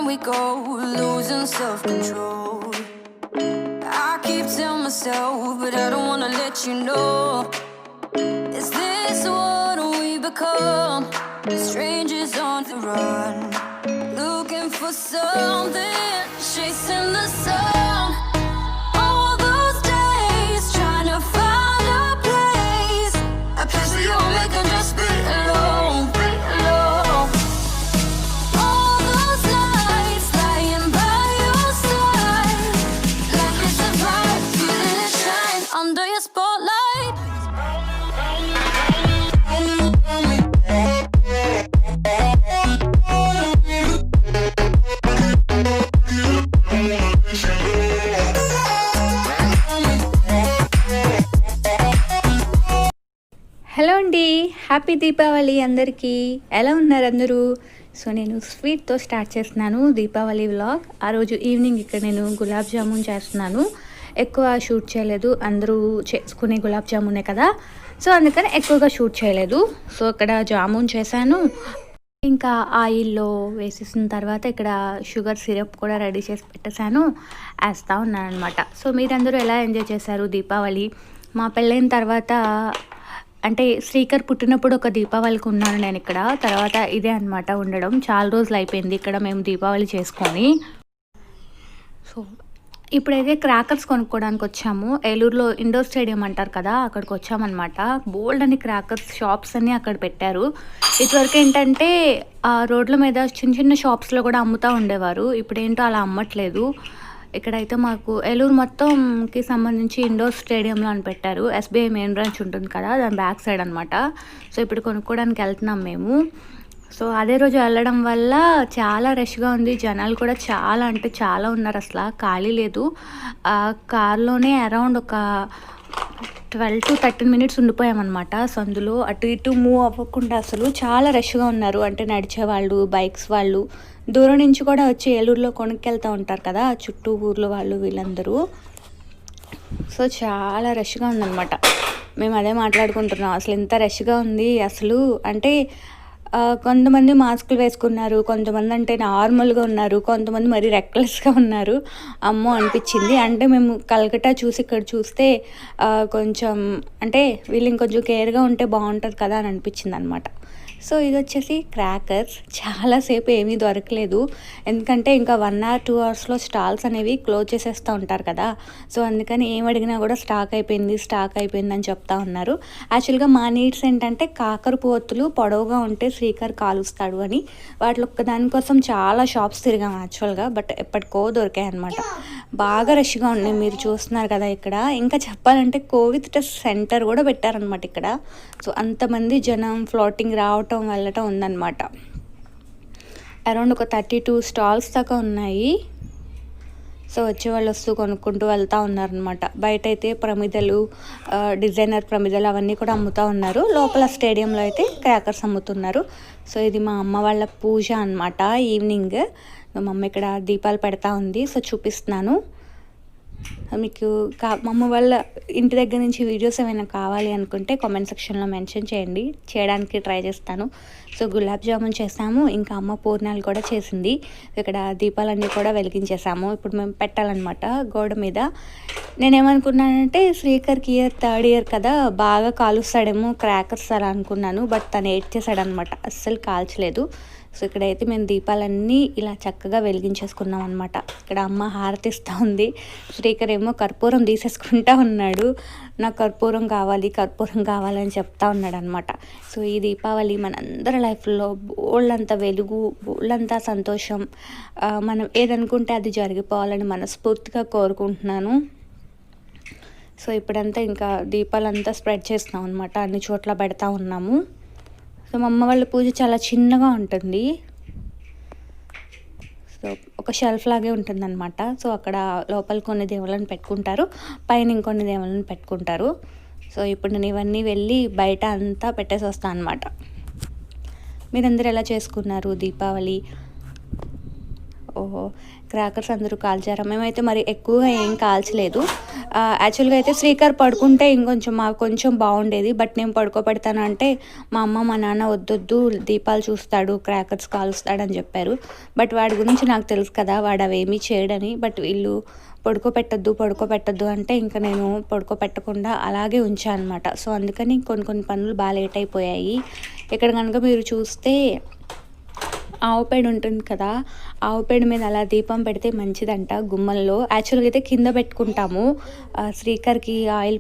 we go, losing self-control. I keep telling myself, but I don't wanna let you know. Is this what we become? Strangers on the run, looking for something, chasing the sun. All those days trying to find a place where you and me can just be alone, be alone. All those nights lying by your side, like it's a bright, feeling it shine under your spotlight. Hello అండి, happy Deepavali అందరికీ. ఎలా ఉన్నారు అందరూ? So నేను స్వీట్తో start చేస్తున్నాను Deepavali vlog. ఆ రోజు evening ఇక్కడ నేను గులాబ్ జామున్ చేస్తున్నాను. ఎక్కువ షూట్ చేయలేదు, అందరూ చేసుకునే గులాబ్ జామునే కదా, సో అందుకని ఎక్కువగా షూట్ చేయలేదు. సో ఇక్కడ జామున్ చేశాను. ఇంకా ఆయిల్లో వేసేసిన తర్వాత ఇక్కడ షుగర్ సిరప్ కూడా రెడీ చేసి పెట్టేశాను, వేస్తూ ఉన్నాను అనమాట. సో మీరందరూ ఎలా ఎంజాయ్ చేశారు దీపావళి? మా పెళ్ళైన తర్వాత అంటే శ్రీకర్ పుట్టినప్పుడు ఒక దీపావళికి ఉన్నాను నేను ఇక్కడ. తర్వాత ఇదే అనమాట ఉండడం. చాలా రోజులు అయిపోయింది ఇక్కడ మేము దీపావళి చేసుకొని. సో ఇప్పుడైతే క్రాకర్స్ కొనుక్కోవడానికి వచ్చాము. ఏలూరులో ఇండోర్ స్టేడియం అంటారు కదా, అక్కడికి వచ్చామన్నమాట. బోల్డ్ అని క్రాకర్స్ షాప్స్ అన్నీ అక్కడ పెట్టారు. ఇటువరకు ఏంటంటే ఆ రోడ్ల మీద చిన్న చిన్న షాప్స్లో కూడా అమ్ముతూ ఉండేవారు. ఇప్పుడు ఏంటో అలా అమ్మట్లేదు. ఇక్కడైతే మాకు ఏలూరు మొత్తంకి సంబంధించి ఇండోర్ స్టేడియంలో అని పెట్టారు. ఎస్బీఐ మెయిన్ బ్రాంచ్ ఉంటుంది కదా, దాని బ్యాక్ సైడ్ అనమాట. సో ఇప్పుడు కొనుక్కోవడానికి వెళ్తున్నాం మేము. సో అదే రోజు వెళ్ళడం వల్ల చాలా రష్గా ఉంది, జనాలు కూడా చాలా అంటే చాలా ఉన్నారు, అసలు ఖాళీ లేదు. కార్లోనే అరౌండ్ ఒక 12 to 13 minutes ఉండిపోయామన్నమాట. సో అందులో అటు ఇటు మూవ్ అవ్వకుండా అసలు చాలా రష్గా ఉన్నారు. అంటే నడిచేవాళ్ళు, బైక్స్ వాళ్ళు, దూరం నుంచి కూడా వచ్చి ఏలూరులో కొనుక్కెళ్తూ ఉంటారు కదా చుట్టూ ఊర్లో వాళ్ళు, వీళ్ళందరూ. సో చాలా రష్గా ఉందన్నమాట. మేము అదే మాట్లాడుకుంటున్నాం, అసలు ఇంత రష్గా ఉంది అసలు అంటే. కొంతమంది మాస్కులు వేసుకున్నారు, కొంతమంది అంటే నార్మల్గా ఉన్నారు, కొంతమంది మరీ రెక్లెస్గా ఉన్నారు. అమ్మో అనిపించింది. అంటే మేము కలకట్టా చూసి ఇక్కడ చూస్తే కొంచెం అంటే వీళ్ళు ఇంకొంచెం కేర్గా ఉంటే బాగుంటుంది కదా అని అనిపించింది అనమాట. సో ఇది వచ్చేసి క్రాకర్స్. చాలాసేపు ఏమీ దొరకలేదు, ఎందుకంటే ఇంకా 1 or 2 hours స్టాల్స్ అనేవి క్లోజ్ చేసేస్తూ ఉంటారు కదా. సో అందుకని ఏం అడిగినా కూడా స్టాక్ అయిపోయింది అని చెప్తా ఉన్నారు. యాక్చువల్గా మా నీడ్స్ ఏంటంటే కాకర పోతులు పొడవుగా ఉంటే శ్రీకర్ కాలుస్తాడు అని, వాటి దానికోసం చాలా షాప్స్ తిరిగాం యాక్చువల్గా. బట్ ఎప్పటికో దొరికాయి అనమాట. బాగా రష్గా ఉన్నాయి, మీరు చూస్తున్నారు కదా ఇక్కడ. ఇంకా చెప్పాలంటే కోవిడ్ టెస్ట్ సెంటర్ కూడా పెట్టారనమాట ఇక్కడ. సో అంతమంది జనం ఫ్లోటింగ్ రావటం వెళ్ళటం ఉందన్నమాట. అరౌండ్ ఒక 32 stalls దాకా ఉన్నాయి. సో వచ్చేవాళ్ళు వస్తూ కొనుక్కుంటూ వెళ్తూ ఉన్నారనమాట. బయట అయితే ప్రమిదలు, డిజైనర్ ప్రమిదలు అవన్నీ కూడా అమ్ముతూ ఉన్నారు. లోపల స్టేడియంలో అయితే క్రాకర్స్ అమ్ముతున్నారు. సో ఇది మా అమ్మ వాళ్ళ పూజ అనమాట. ఈవినింగ్ మా అమ్మ ఇక్కడ దీపాలు పెడతా ఉంది. సో చూపిస్తున్నాను మీకు. మా అమ్మ వాళ్ళ ఇంటి దగ్గర నుంచి వీడియోస్ ఏమైనా కావాలి అనుకుంటే కామెంట్ సెక్షన్లో మెన్షన్ చేయండి, చేయడానికి ట్రై చేస్తాను. సో గులాబ్ జామున్ చేసాము, ఇంకా అమ్మ పూర్ణాలు కూడా చేసింది. ఇక్కడ దీపాలన్నీ కూడా వెలిగించేసాము. ఇప్పుడు మేము పెట్టాలన్నమాట గోడ మీద. నేనేమనుకున్నానంటే శ్రీకర్కి ఇయర్ 3rd year కదా, బాగా కాలుస్తాడేమో క్రాకర్స్ అలా అనుకున్నాను. బట్ తను ఏడ్చేసాడనమాట, అస్సలు కాల్చలేదు. సో ఇక్కడైతే మేము దీపాలన్నీ ఇలా చక్కగా వెలిగించేసుకున్నాం అనమాట. ఇక్కడ అమ్మ హారతిస్తూ ఉంది, శ్రీకర్ ఏమో కర్పూరం తీసేసుకుంటా ఉన్నాడు. నాకు కర్పూరం కావాలని చెప్తా ఉన్నాడు అనమాట. సో ఈ దీపావళి మనందరి లైఫ్లో బోళ్ళంత వెలుగు, బోళ్ళంతా సంతోషం, మనం ఏదనుకుంటే అది జరిగిపోవాలని మనస్ఫూర్తిగా కోరుకుంటున్నాను. సో ఇప్పుడంతా ఇంకా దీపాలంతా స్ప్రెడ్ చేస్తున్నాం అనమాట, అన్ని చోట్ల పెడతా ఉన్నాము. సో మా అమ్మ వాళ్ళ పూజ చాలా చిన్నగా ఉంటుంది. సో ఒక షెల్ఫ్ లాగే ఉంటుందన్నమాట. సో అక్కడ లోపల కొన్ని దేవుళ్ళని పెట్టుకుంటారు, పైన ఇంకొన్ని దేవుళ్ళని పెట్టుకుంటారు. సో ఇప్పుడు నేను ఇవన్నీ వెళ్ళి బయట అంతా పెట్టేసి వస్తాను అనమాట. మీరందరూ ఎలా చేసుకున్నారు దీపావళి? క్రాకర్స్ అందరూ కాల్చారు. మేమైతే మరి ఎక్కువగా ఏం కాల్చలేదు. యాక్చువల్గా అయితే శ్రీకర్ పడుకుంటే ఇంకొంచెం మాకు కొంచెం బాగుండేది. బట్ నేను పడుకోబెడతాను అంటే మా అమ్మ మా నాన్న వద్దొద్దు దీపాలు చూస్తాడు, క్రాకర్స్ కాలుస్తాడని చెప్పారు. బట్ వాడి గురించి నాకు తెలుసు కదా, వాడు అవేమీ చేయడని. బట్ వీళ్ళు పడుకోబెట్టద్దు అంటే ఇంకా నేను పడుకోబెట్టకుండా అలాగే ఉంచాను అనమాట. సో అందుకని కొన్ని పనులు బాగా లేట్ అయిపోయాయి. ఇక్కడ కనుక మీరు చూస్తే ఆవు పేడ ఉంటుంది కదా, ఆవు పేడ మీద అలా దీపం పెడితే మంచిదంట గుమ్మల్లో. యాక్చువల్గా అయితే కింద పెట్టుకుంటాము, శ్రీకర్కి ఆయిల్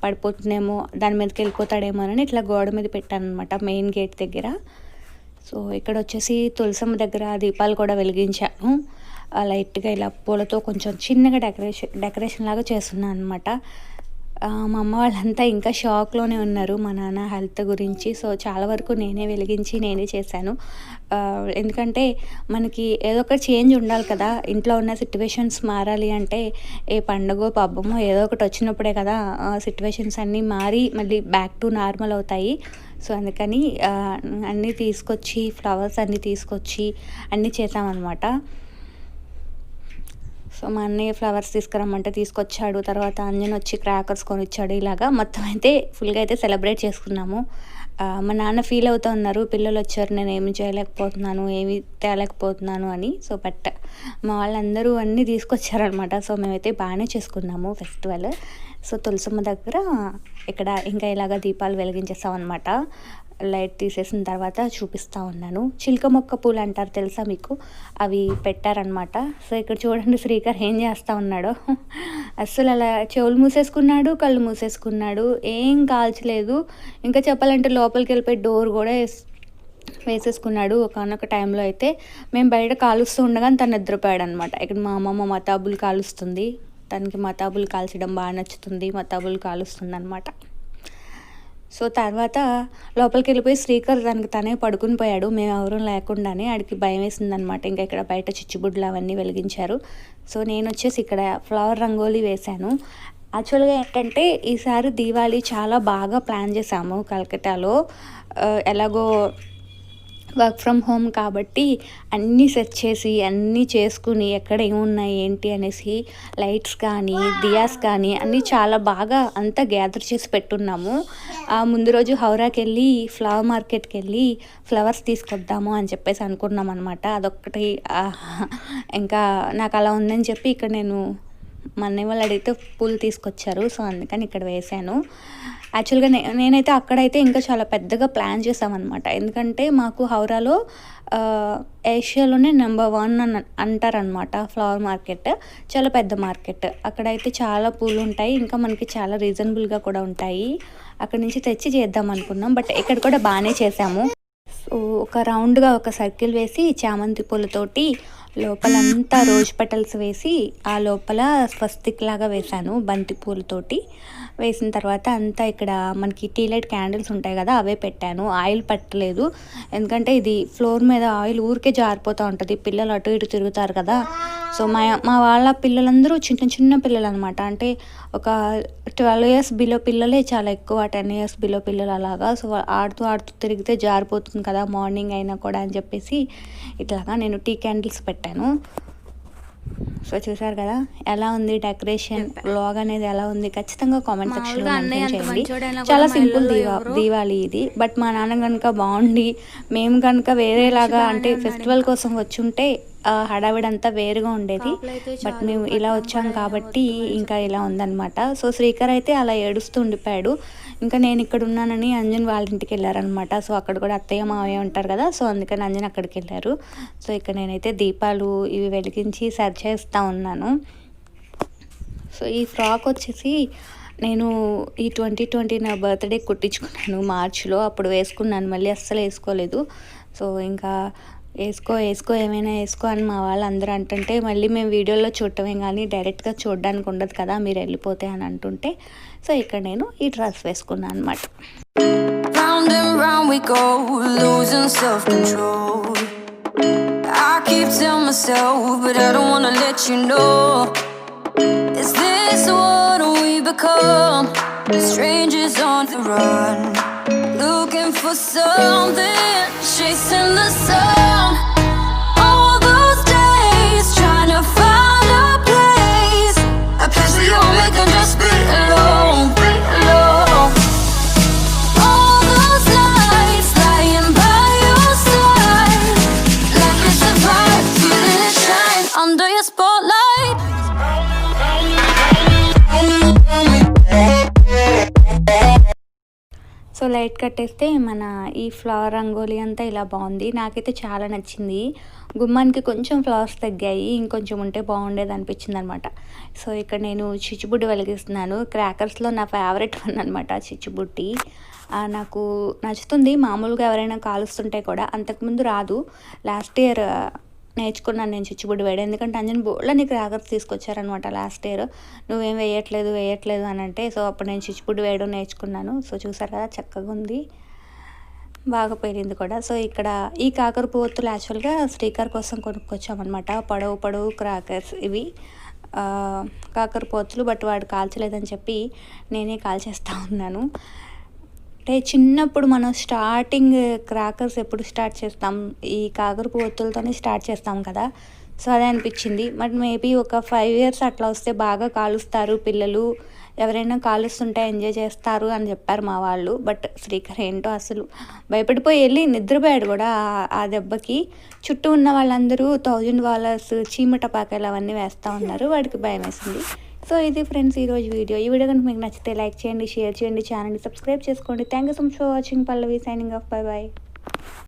పడిపోతుందేమో, దాని మీదకి వెళ్ళిపోతాడేమో అని ఇట్లా గోడ మీద పెట్టాను అనమాట, మెయిన్ గేట్ దగ్గర. సో ఇక్కడ వచ్చేసి తులసమ్మ దగ్గర దీపాలు కూడా వెలిగించాను. లైట్గా ఇలా పూలతో కొంచెం చిన్నగా డెకరేషన్ లాగా చేస్తున్నాను అనమాట. మా అమ్మ వాళ్ళంతా ఇంకా షాక్లోనే ఉన్నారు మా నాన్న హెల్త్ గురించి. సో చాలా వరకు నేనే వెలిగించి నేనే చేశాను. ఎందుకంటే మనకి ఏదో ఒక చేంజ్ ఉండాలి కదా, ఇంట్లో ఉన్న సిట్యువేషన్స్ మారాలి అంటే ఏ పండుగ పబ్బమో ఏదో ఒకటి వచ్చినప్పుడే కదా సిట్యువేషన్స్ అన్నీ మారి మళ్ళీ బ్యాక్ టు నార్మల్ అవుతాయి. సో అందుకని అన్నీ తీసుకొచ్చి ఫ్లవర్స్ అన్నీ తీసుకొచ్చి అన్నీ చేసామన్నమాట. సో మా అన్నయ్య ఫ్లవర్స్ తీసుకురమ్మంటే తీసుకొచ్చాడు. తర్వాత అంజన్ వచ్చి క్రాకర్స్ కొనిచ్చాడు. ఇలాగా మొత్తం అయితే ఫుల్గా అయితే సెలబ్రేట్ చేసుకున్నాము. మా నాన్న ఫీల్ అవుతూ ఉన్నారు, పిల్లలు వచ్చారు నేను ఏమి చేయలేకపోతున్నాను, ఏమి తేలేకపోతున్నాను అని. సో బట్ మా వాళ్ళందరూ అన్నీ తీసుకొచ్చారనమాట. సో మేమైతే బాగానే చేసుకున్నాము ఫెస్టివల్. సో తులసమ్మ దగ్గర ఇక్కడ ఇంకా ఇలాగ దీపాలు వెలిగించేస్తాం అనమాట. లైట్ తీసేసిన తర్వాత చూపిస్తూ ఉన్నాను. చిలక మొక్క పూలు అంటారు తెలుసా మీకు, అవి పెట్టారనమాట. సో ఇక్కడ చూడండి శ్రీకర్ ఏం చేస్తూ ఉన్నాడో. అస్సలు అలా చెవులు మూసేసుకున్నాడు, కళ్ళు మూసేసుకున్నాడు, ఏం కాల్చలేదు. ఇంకా చెప్పాలంటే లోపలికి వెళ్ళిపోయి డోర్ కూడా వేసేసుకున్నాడు. ఒకనొక టైంలో అయితే మేము బయట కాలుస్తూ ఉండగా తను నిద్రపోయాడు అనమాట. ఇక్కడ మా అమ్మమ్మ మతాబులు కాలుస్తుంది, తనకి మతాబులు కాల్చడం బాగా నచ్చుతుంది, మతాబులు కాలుస్తుంది అనమాట. సో తర్వాత లోపలికి వెళ్ళిపోయి శ్రీకర్ దానికి తనే పడుకుని పోయాడు, మేము ఎవరూ లేకుండానే. ఆడికి భయం వేసిందనమాట. ఇంకా ఇక్కడ బయట చిచ్చుబుడ్లు అవన్నీ వెలిగించారు. సో నేను వచ్చేసి ఇక్కడ ఫ్లవర్ రంగోలీ వేశాను. యాక్చువల్గా ఏంటంటే ఈసారి దీవాళీ చాలా బాగా ప్లాన్ చేశాము కలకత్తాలో. ఎలాగో వర్క్ ఫ్రమ్ హోమ్ కాబట్టి అన్నీ సెట్ చేసి అన్నీ చేసుకుని ఎక్కడ ఏమున్నాయి ఏంటి అనేసి లైట్స్ కానీ దియాస్ కానీ అన్నీ చాలా బాగా అంతా గ్యాదర్ చేసి పెట్టున్నాము. ముందు రోజు హౌరాకి వెళ్ళి ఫ్లవర్ మార్కెట్కి వెళ్ళి ఫ్లవర్స్ తీసుకొద్దాము అని చెప్పేసి అనుకున్నాం అనమాట. అదొక్కటి ఇంకా నాకు అలా ఉందని చెప్పి ఇక్కడ నేను మా అన్నయ్య వాళ్ళు అడిగితే పూలు తీసుకొచ్చారు. సో అందుకని ఇక్కడ వేశాను. యాక్చువల్గా నేనైతే అక్కడైతే ఇంకా చాలా పెద్దగా ప్లాన్ చేసామన్నమాట. ఎందుకంటే మాకు హౌరాలో ఏషియాలోనే నెంబర్ 1 అని అంటారనమాట ఫ్లవర్ మార్కెట్. చాలా పెద్ద మార్కెట్. అక్కడైతే చాలా పూలు ఉంటాయి, ఇంకా మనకి చాలా రీజనబుల్గా కూడా ఉంటాయి. అక్కడి నుంచి తెచ్చి చేద్దాం అనుకున్నాం. బట్ ఇక్కడ కూడా బాగానే చేసాము. సో ఒక రౌండ్గా ఒక సర్కిల్ వేసి చామంతి పూలతోటి లోపలంతా రోజ్ పెటల్స్ వేసి ఆ లోపల స్వస్తిక్ లాగా వేశాను బంతి పూలతోటి. వేసిన తర్వాత అంతా ఇక్కడ మనకి టీ లైట్ క్యాండిల్స్ ఉంటాయి కదా, అవే పెట్టాను. ఆయిల్ పెట్టలేదు, ఎందుకంటే ఇది ఫ్లోర్ మీద ఆయిల్ ఊరికే జారిపోతూ ఉంటుంది, పిల్లలు అటు ఇటు తిరుగుతారు కదా. సో మా వాళ్ళ పిల్లలందరూ చిన్న పిల్లలు అనమాట. అంటే ఒక 12 years బిలో పిల్లలే చాలా ఎక్కువ, 10 years బిలో పిల్లలు అలాగా. సో ఆడుతూ తిరిగితే జారిపోతుంది కదా మార్నింగ్ అయినా కూడా అని చెప్పేసి ఇట్లాగా నేను టీ క్యాండిల్స్ పెట్టాను. సో చూసారు కదా ఎలా ఉంది డెకరేషన్, వ్లాగ్ అనేది ఎలా ఉంది ఖచ్చితంగా కామెంట్ సెక్షన్లో మెన్షన్ చేయండి. చాలా సింపుల్ దీవాళీ ఇది. బట్ మా నాన్న కనుక బాగుండి మేము కనుక వేరేలాగా అంటే ఫెస్టివల్ కోసం వచ్చి ఉంటే హడావిడంతా వేరుగా ఉండేది. బట్ మేము ఇలా వచ్చాం కాబట్టి ఇంకా ఇలా ఉందన్నమాట. సో శ్రీకర్ అయితే అలా ఏడుస్తూ ఉండిపోయాడు. ఇంకా నేను ఇక్కడ ఉన్నానని అంజన్ వాళ్ళ ఇంటికి వెళ్ళారనమాట. సో అక్కడ కూడా అత్తయ్య మావయ్య ఉంటారు కదా, సో అందుకని అంజన్ అక్కడికి వెళ్ళారు. సో ఇక్కడ నేనైతే దీపాలు ఇవి వెలిగించి సర్చ్ చేస్తూ ఉన్నాను. సో ఈ ఫ్రాక్ వచ్చేసి నేను ఈ 2020 నా బర్త్డే కుట్టించుకున్నాను మార్చిలో. అప్పుడు వేసుకున్నాను, మళ్ళీ అస్సలు వేసుకోలేదు. సో ఇంకా వేసుకో ఏమైనా వేసుకో అని మా వాళ్ళు అందరూ అంటుంటే మళ్ళీ మేము వీడియోలో చూడటమే కానీ డైరెక్ట్గా చూడడానికి ఉండదు కదా మీరు వెళ్ళిపోతే అని అంటుంటే, సో ఇక్కడ నేను ఈ డ్రెస్ వేసుకున్నాను అనమాట. Round and round we go, losing self-control. I keep telling myself, but I don't wanna let you know. Is this what we become? Strangers on the run, looking for something, chasing the sun. All those days so light కట్టేస్తే మన ఈ flower rangoli అంతా ఇలా బాగుంది. నాకైతే చాలా నచ్చింది. గుమ్మానికి కొంచెం ఫ్లవర్స్ తగ్గాయి, ఇంకొంచెం ఉంటే బాగుండేది అనిపించింది అనమాట. సో ఇక్కడ నేను చిచ్చుబుడ్డి వెలిగిస్తున్నాను. క్రాకర్స్లో నా ఫేవరెట్ వన్ అనమాట చిచ్చుబుడ్డి. నాకు నచ్చుతుంది. మామూలుగా ఎవరైనా కాలుస్తుంటే కూడా అంతకుముందు రాదు. లాస్ట్ ఇయర్ నేర్చుకున్నాను నేను చిచ్చుబుడ్డి వేయడం. ఎందుకంటే అంజన్ బోళ్ళని క్రాకర్స్ తీసుకొచ్చారనమాట లాస్ట్ ఇయర్. నువ్వేం వేయట్లేదు అని అంటే, సో అప్పుడు నేను చిచ్చుబుడ్డి వేయడం నేర్చుకున్నాను. సో చూసారు కదా చక్కగా ఉంది, బాగా పేలింది కూడా. సో ఇక్కడ ఈ కాకర పువ్వుతులు యాక్చువల్గా శ్రీకర్ కోసం కొనుక్కొచ్చామన్నమాట. పొడవు క్రాకర్స్ ఇవి కాకర పోతులు. బట్ వాడు కాల్చలేదని చెప్పి నేనే కాల్చేస్తూ ఉన్నాను. అంటే చిన్నప్పుడు మనం స్టార్టింగ్ క్రాకర్స్ ఎప్పుడు స్టార్ట్ చేస్తాం, ఈ కాకరపు ఒత్తులతోనే స్టార్ట్ చేస్తాం కదా. సో అదే అనిపించింది. బట్ మేబీ ఒక 5 years అట్లా వస్తే బాగా కాలుస్తారు పిల్లలు, ఎవరైనా కాలుస్తుంటే ఎంజాయ్ చేస్తారు అని చెప్పారు మా వాళ్ళు. బట్ శ్రీకర్ ఏంటో అసలు భయపడిపోయి వెళ్ళి నిద్రపోయాడు కూడా ఆ దెబ్బకి. చుట్టూ ఉన్న వాళ్ళందరూ $1000 చీమ టపాకాయలు అవన్నీ వేస్తూ ఉన్నారు. వాడికి భయం వేసింది. సో ఇది ఫ్రెండ్స్ ఈరోజు వీడియో. ఈ వీడియో కనుక మీకు నచ్చితే లైక్ చేయండి, షేర్ చేయండి, ఛానల్ని సబ్స్క్రైబ్ చేసుకోండి. Thank you so much for watching. Pallavi signing off. Bye bye.